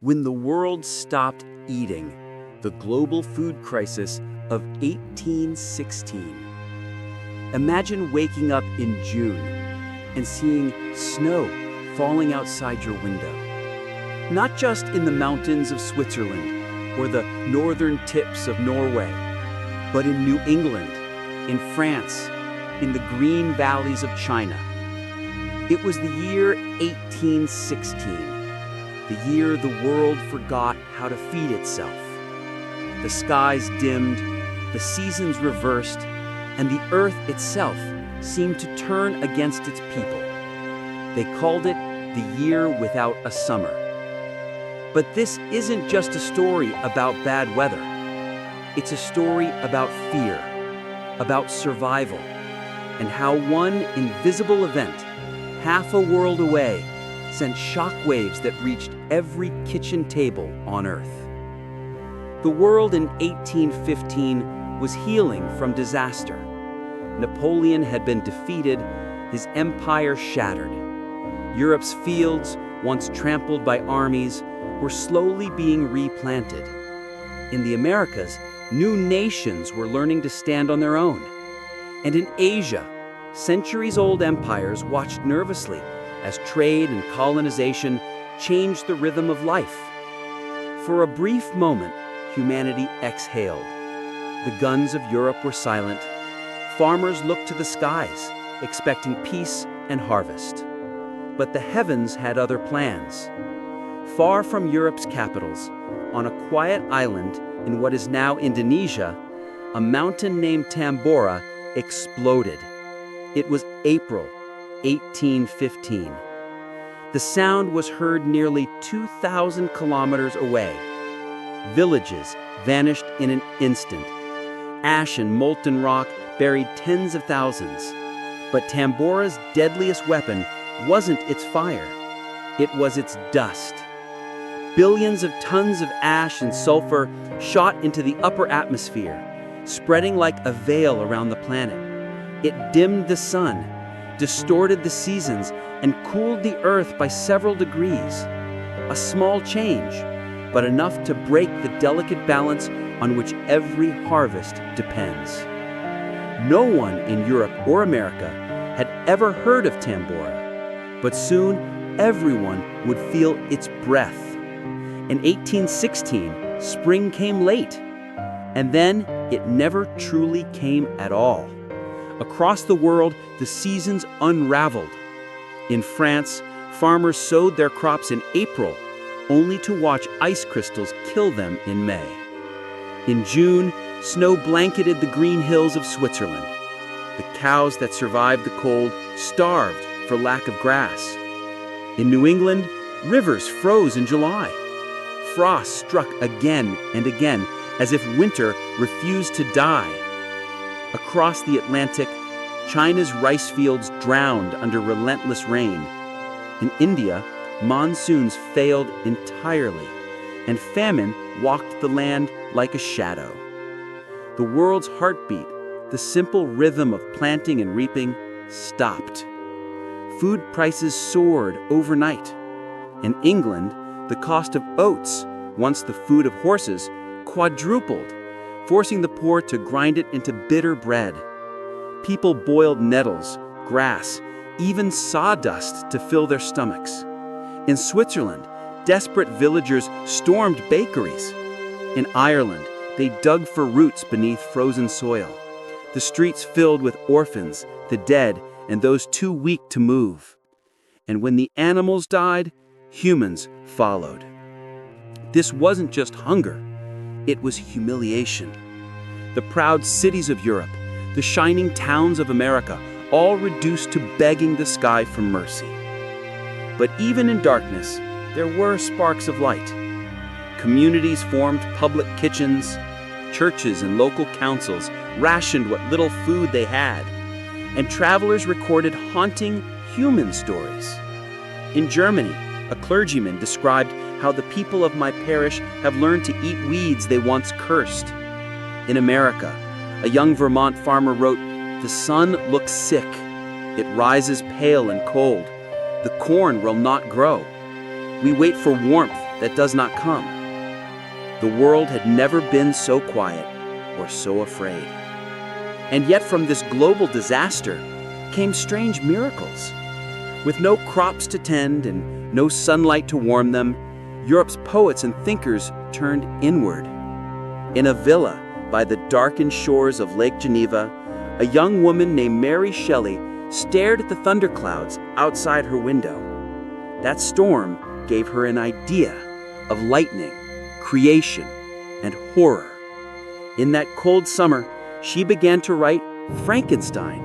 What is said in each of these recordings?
when the world stopped eating, the global food crisis of 1816. Imagine waking up in June and seeing snow falling outside your window. Not just in the mountains of Switzerland or the northern tips of Norway, but in New England, in France, in the green valleys of China. It was the year 1816, the year the world forgot how to feed itself. The skies dimmed, the seasons reversed, and the earth itself seemed to turn against its people. They called it the year without a summer. But this isn't just a story about bad weather. It's a story about fear, about survival, and how one invisible event, half a world away, sent shockwaves that reached every kitchen table on Earth. The world in 1815 was healing from disaster. Napoleon had been defeated, his empire shattered. Europe's fields, once trampled by armies, were slowly being replanted. In the Americas, new nations were learning to stand on their own. And in Asia, centuries-old empires watched nervously as trade and colonization changed the rhythm of life. For a brief moment, humanity exhaled. The guns of Europe were silent. Farmers looked to the skies, expecting peace and harvest. But the heavens had other plans. Far from Europe's capitals, on a quiet island in what is now Indonesia, a mountain named Tambora exploded. It was April 1815. The sound was heard nearly 2,000 kilometers away. Villages vanished in an instant. Ash and molten rock buried tens of thousands. But Tambora's deadliest weapon wasn't its fire. It was its dust. Billions of tons of ash and sulfur shot into the upper atmosphere, spreading like a veil around the planet. It dimmed the sun, distorted the seasons, and cooled the earth by several degrees. A small change, but enough to break the delicate balance on which every harvest depends. No one in Europe or America had ever heard of Tambora, but soon everyone would feel its breath. In 1816, spring came late, and then it never truly came at all. Across the world, the seasons unraveled. In France, farmers sowed their crops in April, only to watch ice crystals kill them in May. In June, snow blanketed the green hills of Switzerland. The cows that survived the cold starved for lack of grass. In New England, rivers froze in July. Frost struck again and again, as if winter refused to die. Across the Atlantic, China's rice fields drowned under relentless rain. In India, monsoons failed entirely, and famine walked the land like a shadow. The world's heartbeat, the simple rhythm of planting and reaping, stopped. Food prices soared overnight. In England, the cost of oats, once the food of horses, quadrupled, forcing the poor to grind it into bitter bread. People boiled nettles, grass, even sawdust to fill their stomachs. In Switzerland, desperate villagers stormed bakeries. In Ireland, they dug for roots beneath frozen soil. The streets filled with orphans, the dead, and those too weak to move. And when the animals died, humans followed. This wasn't just hunger, it was humiliation. The proud cities of Europe, the shining towns of America, all reduced to begging the sky for mercy. But even in darkness, there were sparks of light. Communities formed public kitchens. Churches and local councils rationed what little food they had. And travelers recorded haunting human stories. In Germany, a clergyman described how the people of my parish have learned to eat weeds they once cursed. In America, a young Vermont farmer wrote, "The sun looks sick. It rises pale and cold. The corn will not grow. We wait for warmth, that does not come. The world had never been so quiet or so afraid. And yet from this global disaster came strange miracles. With no crops to tend and no sunlight to warm them, Europe's poets and thinkers turned inward. In a villa by the darkened shores of Lake Geneva, a young woman named Mary Shelley stared at the thunderclouds outside her window. That storm gave her an idea of lightning, creation, and horror. In that cold summer, she began to write Frankenstein.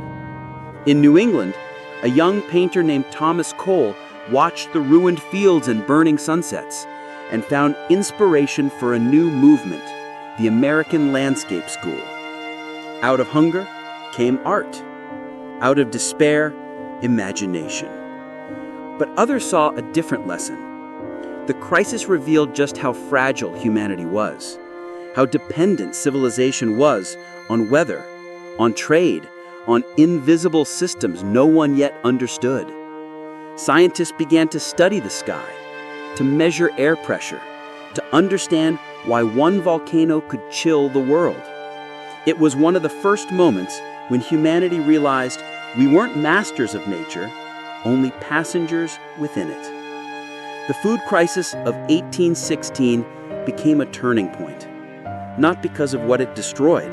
In New England, a young painter named Thomas Cole watched the ruined fields and burning sunsets and found inspiration for a new movement, the American Landscape School. Out of hunger came art. Out of despair, imagination. But others saw a different lesson. The crisis revealed just how fragile humanity was, how dependent civilization was on weather, on trade, on invisible systems no one yet understood. Scientists began to study the sky, to measure air pressure, to understand why one volcano could chill the world. It was one of the first moments when humanity realized we weren't masters of nature, only passengers within it. The food crisis of 1816 became a turning point, not because of what it destroyed,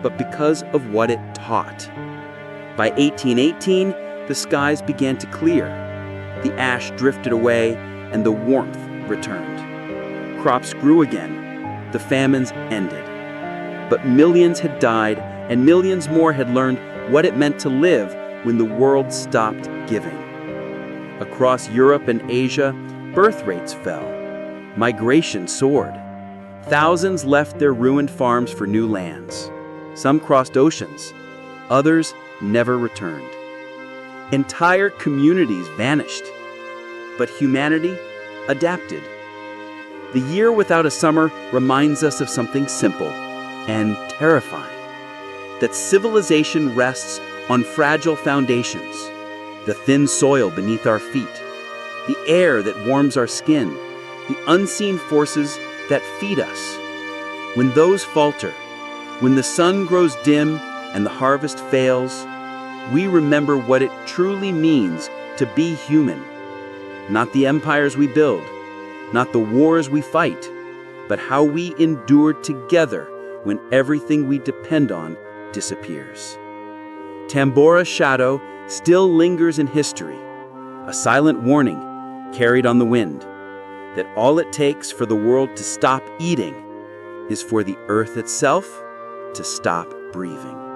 but because of what it taught. By 1818, the skies began to clear. The ash drifted away and the warmth returned. Crops grew again. The famines ended. But millions had died and millions more had learned what it meant to live when the world stopped giving. Across Europe and Asia, birth rates fell. Migration soared. Thousands left their ruined farms for new lands. Some crossed oceans. Others never returned. Entire communities vanished. But humanity adapted. The year without a summer reminds us of something simple and terrifying. That civilization rests on fragile foundations. The thin soil beneath our feet. The air that warms our skin. The unseen forces that feed us. When those falter, when the sun grows dim and the harvest fails, we remember what it truly means to be human. Not the empires we build, not the wars we fight, but how we endure together when everything we depend on disappears. Tambora's shadow still lingers in history, a silent warning carried on the wind, that all it takes for the world to stop eating is for the earth itself to stop breathing.